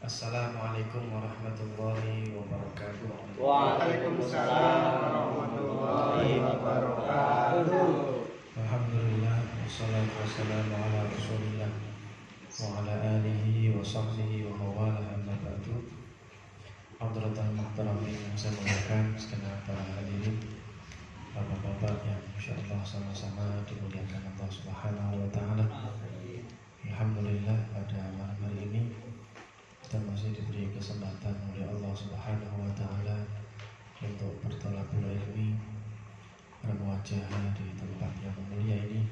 Assalamualaikum warahmatullahi wabarakatuh. Waalaikumsalam warahmatullahi wabarakatuh. Alhamdulillah wassalatu wassalamu ala Rasulillah wa ala alihi wa sahbihi wa mawala amma ba'du. Hadratan muhtaramin yang saya muliakan, segenap para hadirin, bapak-bapak yang insyaallah sama-sama dimuliakan Allah Subhanahu wa taala. Alhamdulillah pada malam hari ini kita masih diberi kesempatan oleh Allah Subhanahu wa taala untuk bertolabul ilmi, bermuajah di tempat yang mulia ini.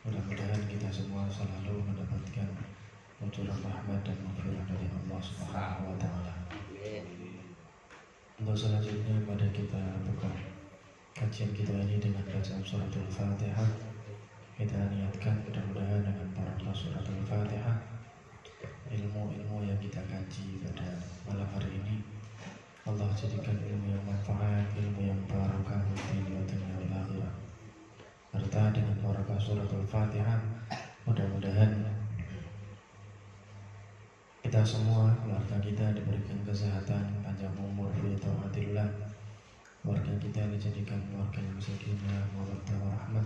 Mudah-mudahan kita semua selalu mendapatkan ujuran rahmat dan maghfirah dari Allah Subhanahu wa taala. Untuk selanjutnya mari kita buka kajian kita ini dengan bacaan suratul Fatihah. Kita niatkan mudah-mudahan dengan barokah suratul Fatihah ilmu-ilmu yang kita kaji pada malam hari ini Allah jadikan ilmu yang manfaat, ilmu yang barokah di dunia wal akhirah. Serta dengan barokah suratul Fatihah mudah-mudahan kita semua, keluarga kita diberikan kesehatan, panjang umur fi taatillah. Keluarga kita dijadikan keluarga yang sakinah, mawaddah warahmah.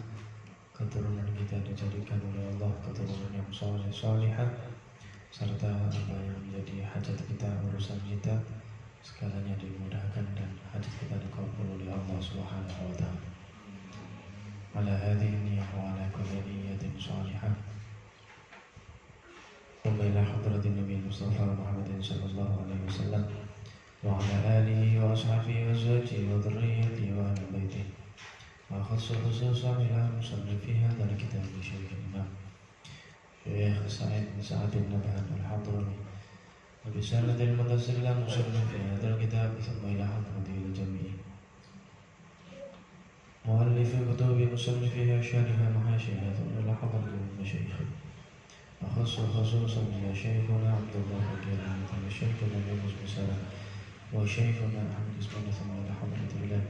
Keturunan kita dijadikan oleh Allah keturunan yang salihah. Serta apa yang menjadi hajat kita, urusan kita segalanya dimudahkan dan hajat kita dikabul oleh Allah Subhanahu wa taala. Ala hadhihi niyyah wa ala kulli niyyatin shalihah. Ila hadratin Nabi Mustafa Muhammadin sallallahu alaihi wasallam wa ala alihi wa ashabihi wa azwajihi wa dhurriyyatihi wa ahli baitihi. Wa khususan ila musannif fi hadzal kitab syaikhina Syekh Sa'id bin Sa'ad bin Nabhan al-Hadrami وبسنة المتصل مصنف في هذا الكتاب ثم إلى حضرته الجميع مؤلف كتب مصنفها شارها محاشيها ثم إلى حضرة المشايخ أخص خصوصا إلى شيخنا عبد الله الكريم ثم شيخنا يونس بن سلام وشيخنا أحمد اسماعيل ثم إلى حضرة الله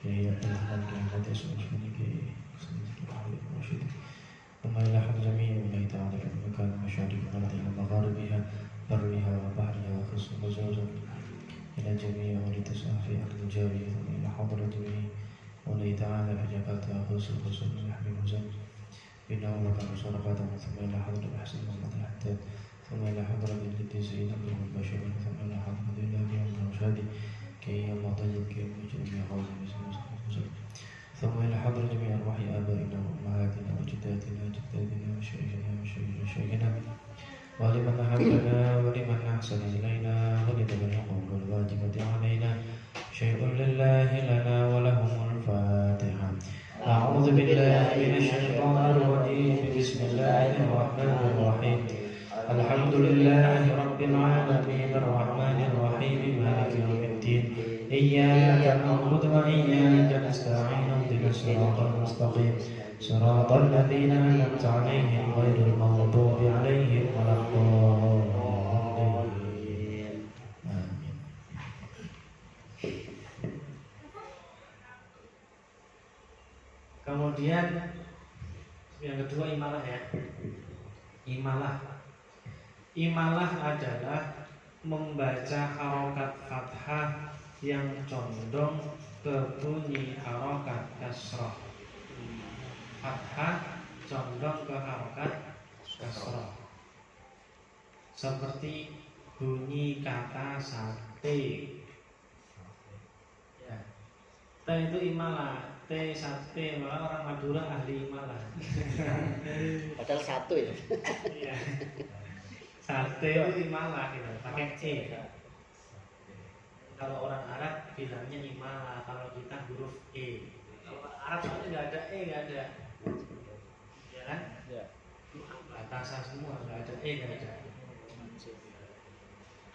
هي الأحمد كلمة اسم اسمك ثم إلى حضرة جميع الله تعالى في المكان مشارق الأرض إلى مغاربها برها وبحرها خصوصا إلى جميع ولتصافي أهل الجارية ثم إلى حضرة جميع والله تعالى في جكاتها خصوصا يحمي الوزن إنه وكان صرفاته ثم إلى حضرة الحسن محمد الحداد ثم إلى حضرة الجد سيد عبد البشير ثم إلى حضرة الله بن الرشادي كي الله طيب كي يمجد من حوزه ثم إلى حضرة جميع أرواح آبائنا وأمهاتنا وجداتنا وشيخنا وشيخنا ولمن أحبنا ولمن أحسن إلينا ولمن الحقوق الواجبة علينا شيء لله لنا ولهم الفاتحة. أعوذ بالله من الشيطان الرجيم. بسم الله الرحمن الرحيم. الحمد لله رب العالمين الرحمن الرحيم مالك يوم الدين إياك نعبد وإياك نستعين اهدنا الصراط المستقيم صراط الذين أنعمت عليهم غير المغضوب عليهم ولا الضالين. Amin. Kemudian yang kedua imalah ya. Imalah adalah membaca harokat fathah yang condong ke bunyi harokat kasrah. Fathah condong ke harokat kasrah. Seperti bunyi kata sate. Ya. T itu imalah, T sate, malah orang Madura ahli imalah. Padahal satu ya. Iya. Sate itu imalah gitu, pakai C. Kalau orang Arab bilangnya imalah, kalau kita huruf E. Kalau Arab soalnya nggak ada E, nggak ada, ya kan? Ya. Batasan semua, nggak ada E, nggak ada.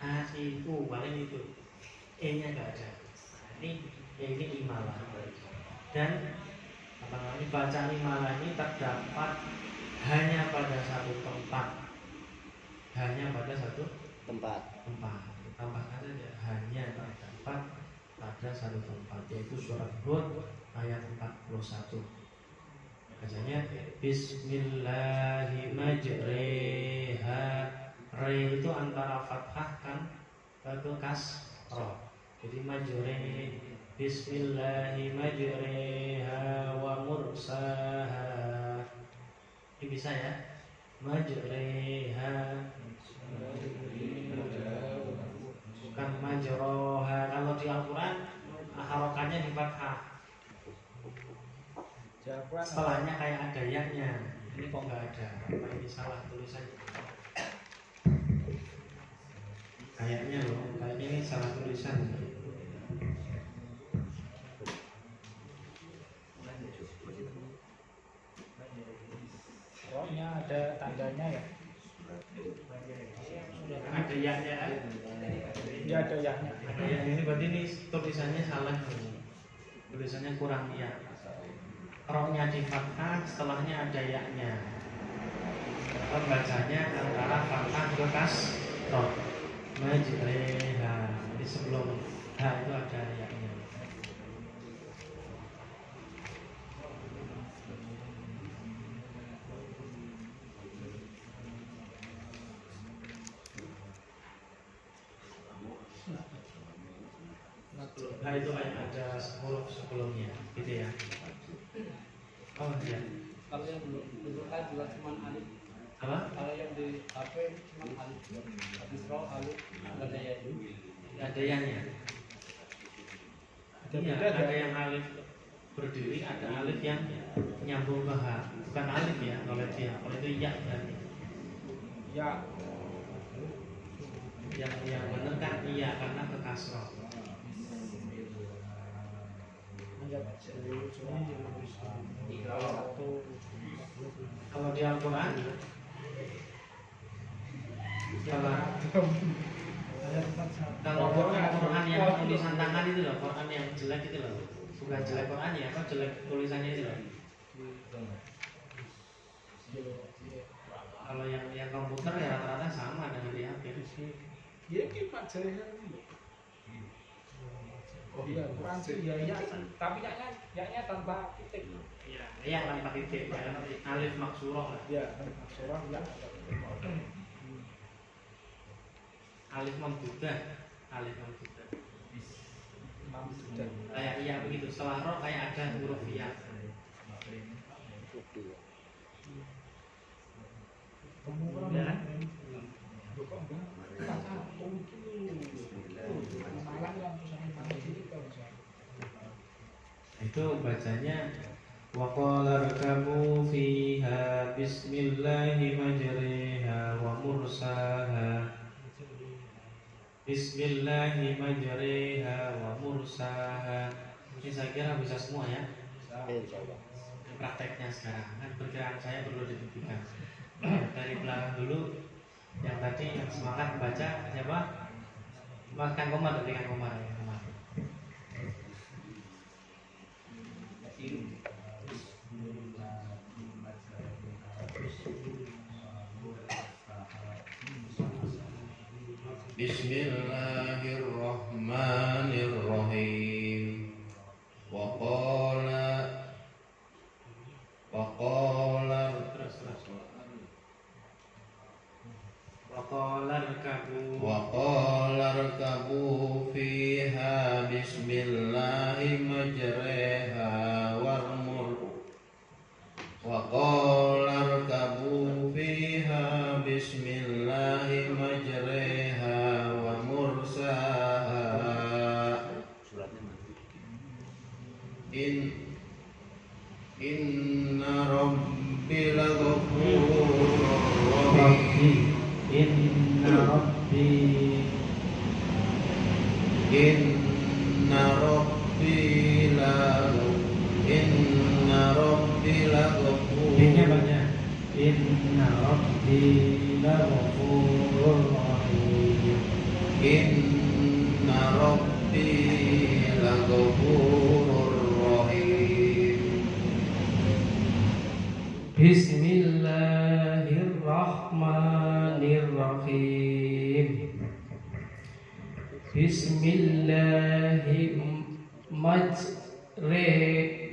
Asiku paling itu, E-nya nggak ada. Nah, ini imalah. Dan apa namanya, bacaan imalah ini terdapat hanya pada satu tempat. Hanya pada satu tempat. Tambahkan saja, hanya terdapat pada satu tempat, yaitu surat Hud ayat 41. Bacanya Bismillahirrahmanirrahim. Re itu antara fathah kan ke kasroh. Jadi majre, bismillahi majreha wa mursaha. Ini bisa ya, majreha bukan majroha. Kalau di Al-Quran harokannya di fathah, setelahnya kayak ada yaknya. Ini kok nggak ada? Apa ini salah tulisan? Kayaknya loh, kayaknya ini salah tulisan. Rohnya ada tandanya ya? Ada yaknya kan? Ya ada yaknya. Ada yang ini berarti ini tulisannya salah. Tulisannya kurang ya. Rohnya di fathah, setelahnya ada yaknya. Bacanya antara fathah ke kasroh. Majreha. Jadi sebelum ha itu ada yaknya. Ha itu ada huruf sebelumnya, gitu ya. Oh iya. Kalau yang dulu kan juga cuma alif. Apa? Kalau yang di HP cuma alif. Habis roh alif ada ya. Ada yaknya. Iya, ada yang alif berdiri, ada alif yang nyambung ke ha. Bukan alif ya, kalau dia. Kalau itu ya berarti. Ya. Yang benar kan iya karena ke kasroh. Kalau di Al-Quran, kalau Quran yang tulisan tangan itu loh, Quran yang jelek itu loh, bukan jelek Quran ya, kok jelek tulisannya itu loh. Kalau yang komputer ya rata-rata sama dengan di HP. Iya kita jahilnya. Oh iya, Quran sih ya, tapi yaknya tanpa titik. Iya tanpa titik, ya. Alif maksurah lah. Ya, maksurah ya. Alif mamdudah, alif mamdudah. Kayak iya begitu. Setelah roh kayak ada huruf ya. Ya. Itu bacanya waqala rakabu fiha bismillahi majriha wa mursaha. Bismillahi majriha wa mursaha. Ini saya kira bisa semua ya. Prakteknya sekarang kan perkiraan saya perlu dibuktikan. Dari belakang dulu. Yang tadi yang semangat baca siapa? Makan Komar, dengan Komar. Bismillahirrahmanirrahim. Waqala rkabu fiha bismillahi majreha Waqala rkabu fiha bismillahi majreha wa mursaha. Inna rabbi laghafurur rahim. Inna rabbi laghafurur. Ini banyak. Inna rabbi laghafurur rahim. Inna rabbi laghafurur rahim. Bismillahirrahmanirrahim.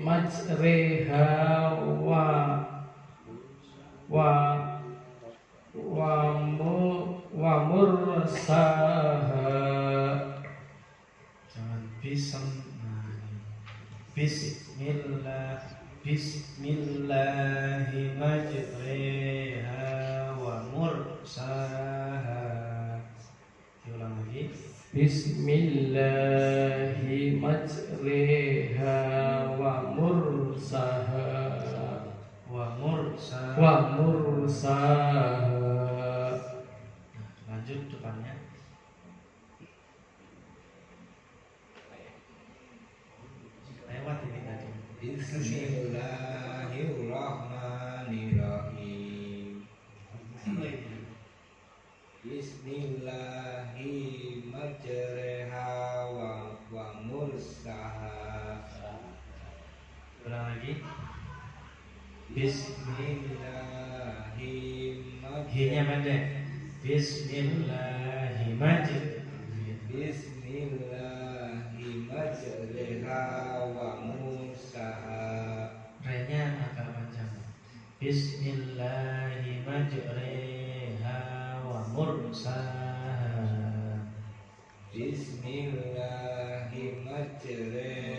Majreha wa mursaha. Jangan Bismillahi majriha wa mursaha. Diulang lagi. Bismillahi majriha wa mursaha. Wa mursaha. Lanjut depannya. Lewat ini tadi. Bismillahirrahmanirrahim. Bismillahi majriha wa mursaha. Ulang lagi. Bismillahi Hi-nya pendek. Bismillahi majriha. Bismillahi majriha wa mursaha. Re-nya agak panjang. Bismillahi majriha wa mursaha. Bismillahi majriha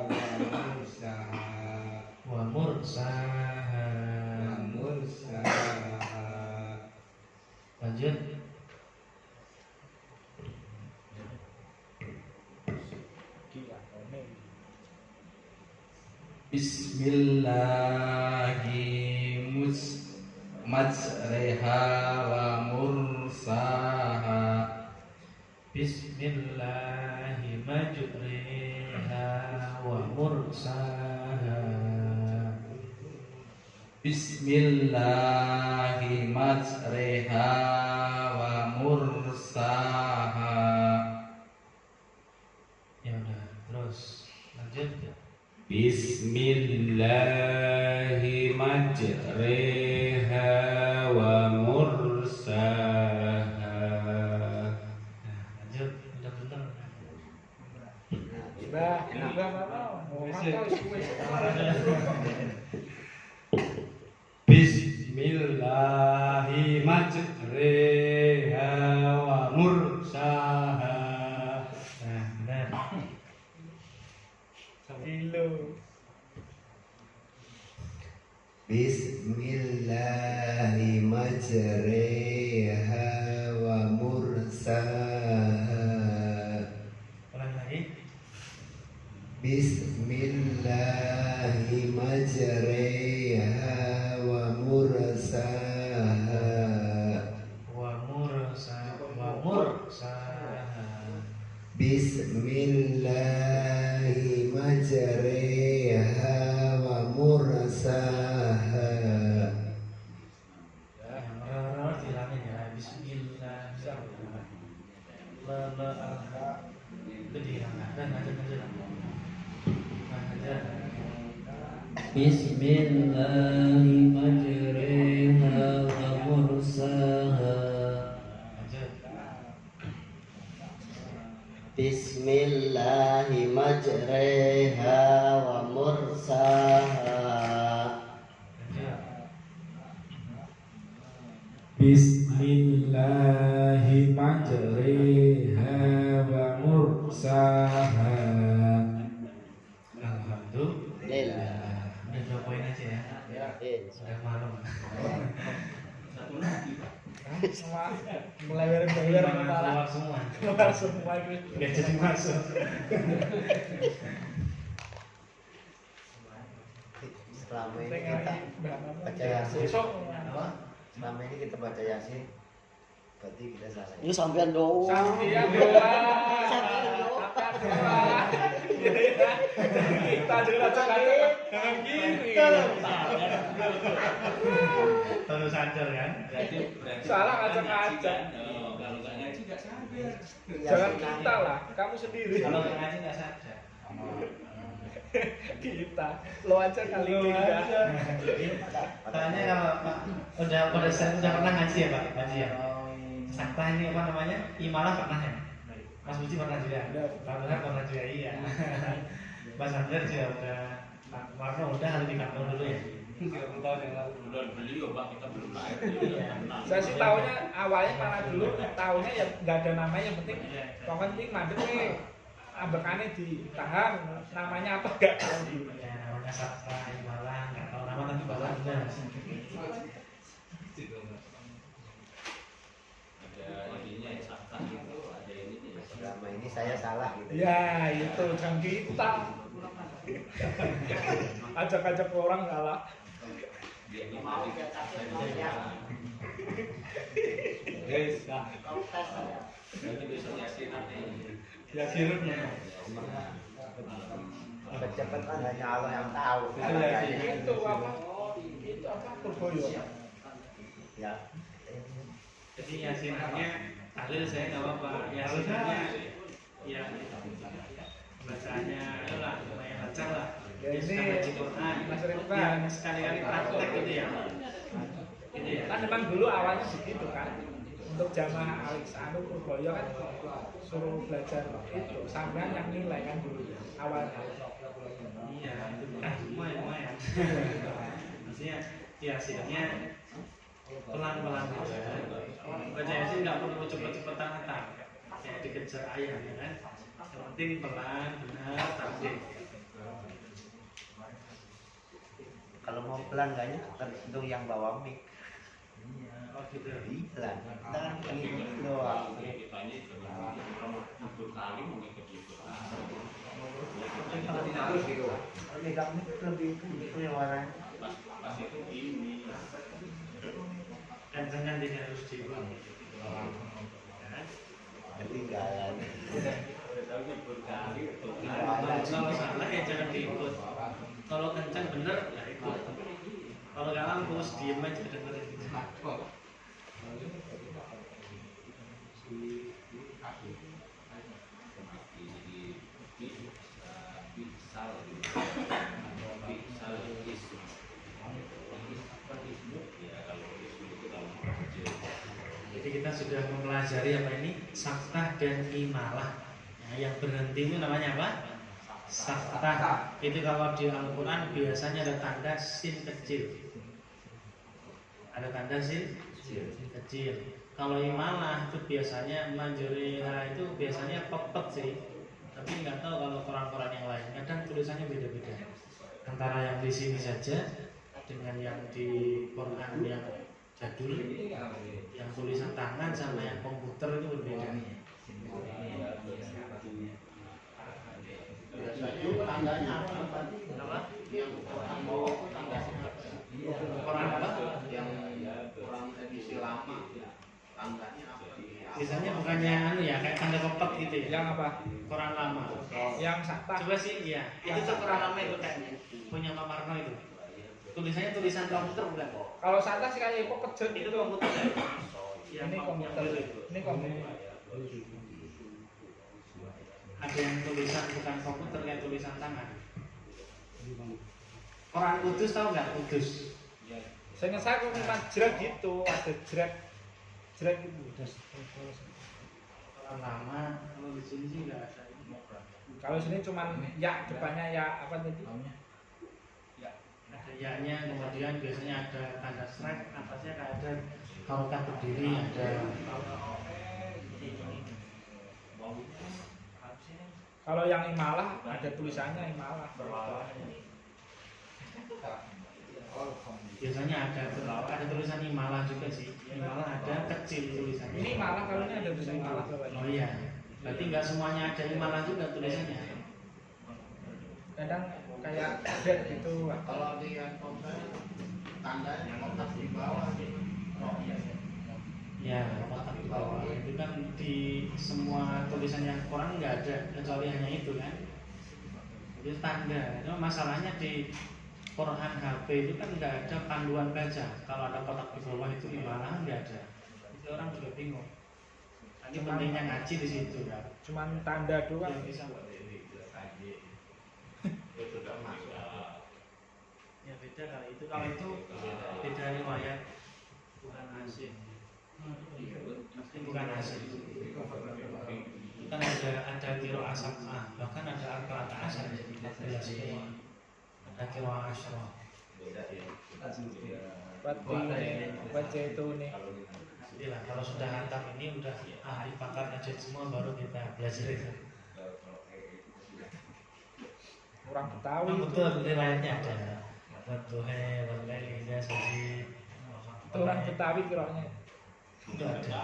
wa mursaha. Wa mursaha. Wa mursaha. Lanjut. Majriha wa mursaha. Bismillahi majriha wa mursaha. Bismillahi majriha wa mursaha. Ya udah, terus lanjut. Bismillahi majriha wa mursaha. Lanjut, udah bener. Bismillahi majriha wa mursaha. Nah, benar. Bismillahi majriha wa mursaha. Ulang lagi. Bismillahi majriha wa mursaha. Wa mursaha. Bismillahi majriha wa mursaha. Yang re dihilangin ya. Bismillah. Itu dihilangkan. Dan lanjut. Bismillahi majriha wa mursaha. Lanjut. Bismillahi majriha wa mursaha. Bismillahi majriha wa mursaha. Alhamdulillah. Udah 2 poin aja ya. Sudah malam. Mulai beler Keluar semua. keluar semua gitu. Gak jadi masuk. Selama ini kita baca yasin. Apa? Selama ini kita baca yasin. Berarti kita salah. Ini sampean doang. Sampean doang. Sampean doang. Kita juga jangan gini. Terus sadar kan? Salah ngajak-ngajak. Kalau nggak ngaji nggak sadar. Jangan kita lah, kamu sendiri. Kalau nggak ngaji nggak sadar. Kita, lo aja kali ini aja. Tanya kalau udah pernah ngaji ya Pak? Ngaji ya? Sakta ini apa namanya? Imalah pernah ya? Mas Budi pernah juga? Pak Tuhan pernah juga, iya. Mas Andar juga udah. Pak Warno udah, harus di kantor dulu ya? 30 tahun yang lalu. Belum beli ya Pak, kita belum lahir. Saya sih tahunya awalnya mana dulu, tahunya ya nggak ada namanya, yang penting pokoknya penting mandek nih, ambekannya ditahan, namanya apa nggak tahu dulu. Ya, namanya Sakta Malang, nggak tahu nama tapi bahasa benar. Ada ininya yang sakta itu, ada ininya. Selama ini saya salah gitu. Ya itu jangan kita ajak-ajak orang salah. Dia ini mau Guys, nah, nanti besok yasin nanti. ya sirupnya. Kecepatan hanya Allah yang tahu. Itu ya sih. Itu apa Purboyo. Ya. Jadi yasinannya tahlil saya nggak apa-apa. Yasinannya ya bacanya lah lumayan lancar lah. Ya, ini Baca Quran, Mas Ridwan. yang sekali-kali praktek gitu ya. Gitu ya. Kan memang dulu awalnya begitu kan. Untuk jamaah Alex Anu Purboyo kan suruh belajar itu sampean yang nilai kan dulu awalnya. Iya, itu lumayan. Maksudnya yasinnya pelan-pelan aja. Baca yasin nggak perlu cepet-cepetan hatam. Kayak dikejar ayam ya kan. Yang penting pelan, benar, target. Kalau mau pelan kayaknya tergantung yang bawa mic. Oh gitu. Pelan. Kita kan gini doang. Kita ini untuk kali mengikuti itu. Kalau megang mic lebih keluaran. Pas itu ini. Dan jangan tidak harus dibuang. Ketinggalan. Kalau salah ya jangan diikut. Kalau kencang bener ya ikut. Kalau kalah terus diem aja dengerin. Jadi kita sudah mempelajari apa ini saktah dan imalah. Nah, yang berhenti itu namanya apa? Saktah. Itu kalau di Al-Quran biasanya ada tanda sin kecil. Ada tanda sin kecil. Kalau imalah itu biasanya manjuriha itu biasanya pepet sih. Tapi nggak tahu kalau Quran-Quran yang lain. Kadang tulisannya beda-beda. Antara yang di sini saja dengan yang di Quran yang jadul, yang tulisan tangan sama yang komputer itu berbeda. Tandanya apa tadi? Apa? Yang orang bawa itu tandanya apa? Quran apa? Yang orang edisi lama. Tandanya apa? Biasanya bukannya anu ya kayak tanda kopet gitu ya. Yang apa? Quran lama. Yang sakta. Coba sih ya. Itu tuh Quran lama itu kayaknya punya Pak Marno itu. Tulisannya tulisan komputer bukan? Kalau sakta sih kayak kok kecil Itu itu. komputer ya? Ini komputer. Ini komputer. Ada yang tulisan bukan komputer kayak tulisan tangan. Quran Kudus tahu nggak Kudus? Saya kok cuma jerat gitu, ada jerat gitu. Quran lama. Kalau di sini sih nggak ada. Kalau sini cuma ya depannya ya apa tadi? Ada ya-nya, kemudian biasanya ada tanda strike, atasnya kayak ada harokat berdiri, ada. Kalau yang imalah ada tulisannya imalah. Biasanya ada tulisan imalah juga sih. Imalah ada kecil tulisannya. Ini imalah kalau ini ada tulisan imalah. Oh iya. Berarti nggak semuanya ada imalah juga tulisannya. Kadang kayak jerat gitu. Kalau di handphone tandanya kotak di bawah. Ya, kotak di bawah itu kan di semua tulisan yang Quran nggak ada kecuali hanya itu kan. Itu tanda. Itu masalahnya di Quran HP itu kan nggak ada panduan baca. Kalau ada kotak di bawah itu imalah nggak ada. Itu orang juga bingung. Ini pentingnya ngaji di situ kan. Cuman tanda doang. Yang bisa ya beda kali itu. Kalau itu beda riwayat, bukan asing. Bukan asing. Kan ada kiro asam bahkan ada arba asam. Ada kiro asam. baca itu nih. Iya, kalau sudah hantam ini udah ahli pakar najis semua baru kita belajar itu. Orang Betawi Memang itu. betul riwayatnya ada. Watuhe, walai, saji. Itu orang Betawi kiranya. Itu ada.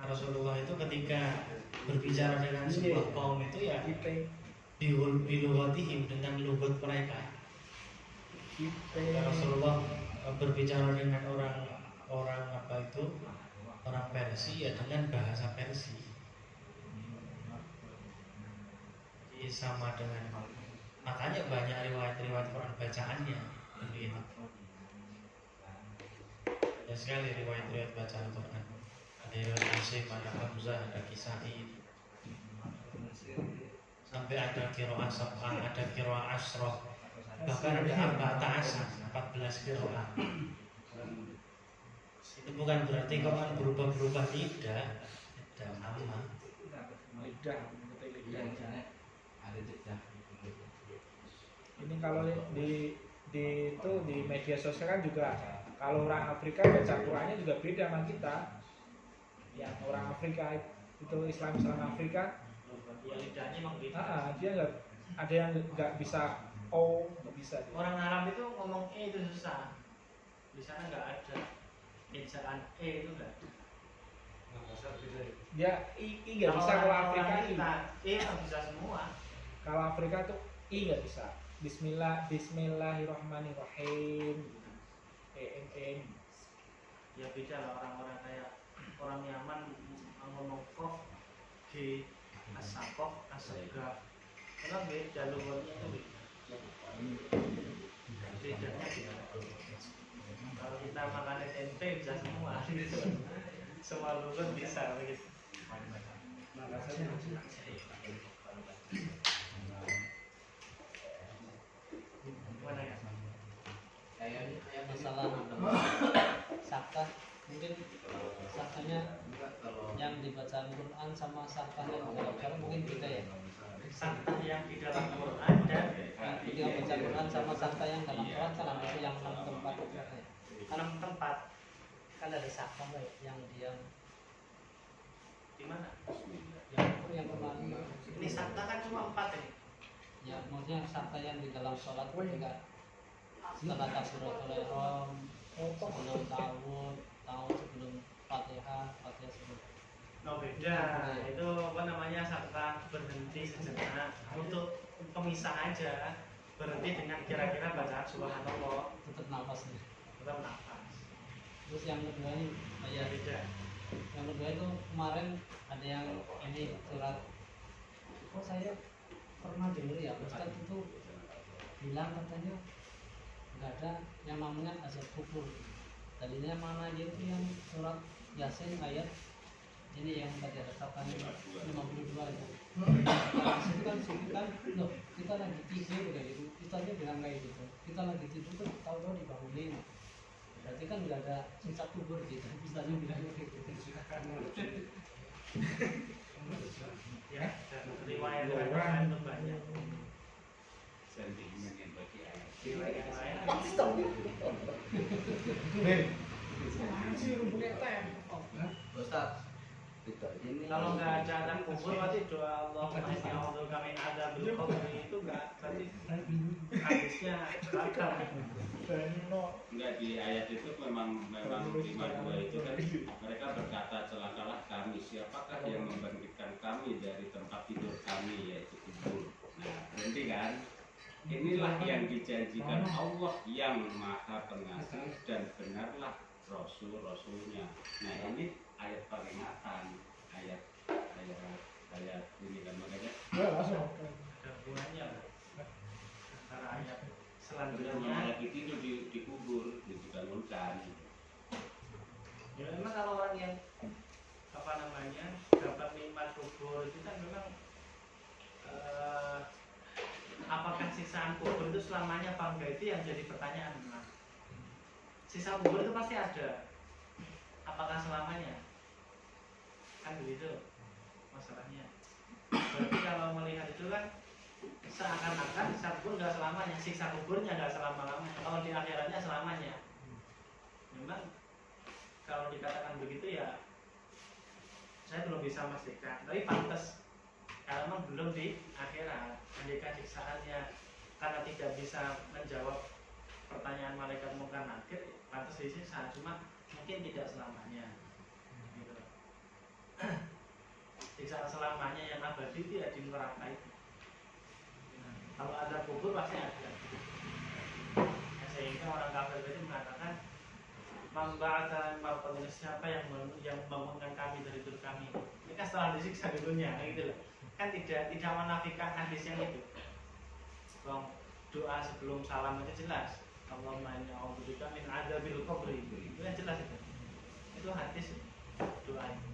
Rasulullah itu ketika berbicara dengan sebuah kaum itu ya bilugatihim dengan lugat mereka. Rasulullah berbicara dengan orang apa itu orang Persia ya dengan bahasa Persia. Jadi sama dengan makanya banyak riwayat-riwayat Quran bacaannya begitu. Banyak sekali riwayat-riwayat bacaan Quran. Ada riwayat Muslim, ada Hamzah, ada Kisai, sampai ada qiraah sab'ah, ada qiraah asroh, bahkan ada arba'ata asar, 14 qiraah. Itu bukan berarti Quran berubah-berubah, tidak sama. Lidah. Ini kalau di media sosial kan juga kalau orang Afrika baca Qurannya juga beda sama kita. Yang orang Afrika itu Islam Afrika, Ya lidahnya emang beda. dia nggak ada yang nggak bisa nggak bisa. Orang Arab itu ngomong itu susah. Di sana nggak ada. Ejaan itu nggak ada. Dia nggak bisa kalau Afrika kita nggak bisa semua. Kalau Afrika tuh nggak bisa. Bismillahirrahmanirrahim. Ya beda lah orang-orang kayak orang Yaman ngomong kof g asakof asagaf. Karena beda lugatnya itu bedanya beda. Kalau kita makan tempe bisa semua gitu. Semua lugat bisa begitu. Gimana ya? Masalah sakah mungkin sakahnya yang dibaca Al-Quran sama sakah yang di dalam Quran mungkin beda ya. Sakah yang di dalam Quran dan Yang baca Quran sama sakah yang dalam Quran salah itu yang 6 tempat. 6 tempat Kan ada sakah yang dia di mana? yang kemarin Ini sakah kan cuma 4 ini. ya maksudnya sakah yang di dalam sholat ketika setelah takbiratul ihram sebelum tahun sebelum Fatihah sebelum No beda, itu apa namanya sakta berhenti sejenak untuk pemisah aja, berhenti dengan kira-kira bacaan subhanallah, tetap nafasnya. tetap nafas. Terus yang kedua ini Ya beda. yang kedua itu kemarin ada yang ini surat saya pernah dengar ya Ustaz itu bilang katanya nggak ada yang namanya azab kubur. Tadinya mana aja itu yang surat Yasin ayat ini yang tadi ada katanya 52 itu. Itu kan loh kita lagi tidur kayak gitu. Kita aja bilang kayak gitu. Kita lagi tidur tuh tahu-tahu dibangunin. Berarti kan nggak ada sisa kubur gitu. Kita aja bilangnya kayak gitu. Ya, dan riwayat-riwayat itu banyak. Sentimen yang bagi ayat. Riwayat yang lain. Ustaz, tidak ini. Kalau nggak ada anak kubur, berarti doa Allah untuk kami ada belum itu nggak, berarti hadisnya ragam. Enggak, di ayat itu memang 52 itu kan mereka berkata celakalah kami, siapakah yang membangkitkan kami dari tempat tidur kami yaitu kubur. Nah, berarti kan inilah yang dijanjikan Allah yang maha pengasih dan benarlah Rasul-Rasulnya. Nah ini ayat peringatan, ayat ini kan makanya Ada hubungannya antara ayat selanjutnya selanjutnya. ayat itu dikubur, dibangunkan. Ya memang kalau orang yang apa namanya dapat nikmat kubur itu kan memang apakah siksaan kubur itu selamanya apa enggak itu yang jadi pertanyaan memang. Sisa kubur itu pasti ada. Apakah selamanya? Kan begitu masalahnya. Berarti kalau melihat itu kan seakan-akan siksa kubur nggak selamanya, siksa kuburnya nggak selama-lamanya, kalau di akhiratnya selamanya. Memang kalau dikatakan begitu ya saya belum bisa memastikan, tapi pantas karena memang belum di akhirat. Andaikan siksaannya karena tidak bisa menjawab pertanyaan malaikat munkar nakir, pantas disiksa, cuma mungkin tidak selamanya gitu. Siksaan selamanya yang abadi itu ya di neraka itu. Nah, kalau ada kubur pasti ada. Nah, sehingga orang kafir itu mengatakan membahas marqadina, siapa yang membangunkan kami dari tidur kami. Ini kan setelah disiksa dulunya, gitu loh. Kan tidak menafikan hadis yang itu. Bang, doa sebelum salam itu jelas. Allahumma inni a'udzubika min adzabil qabri. Itu kan jelas itu. Itu hadis doa itu.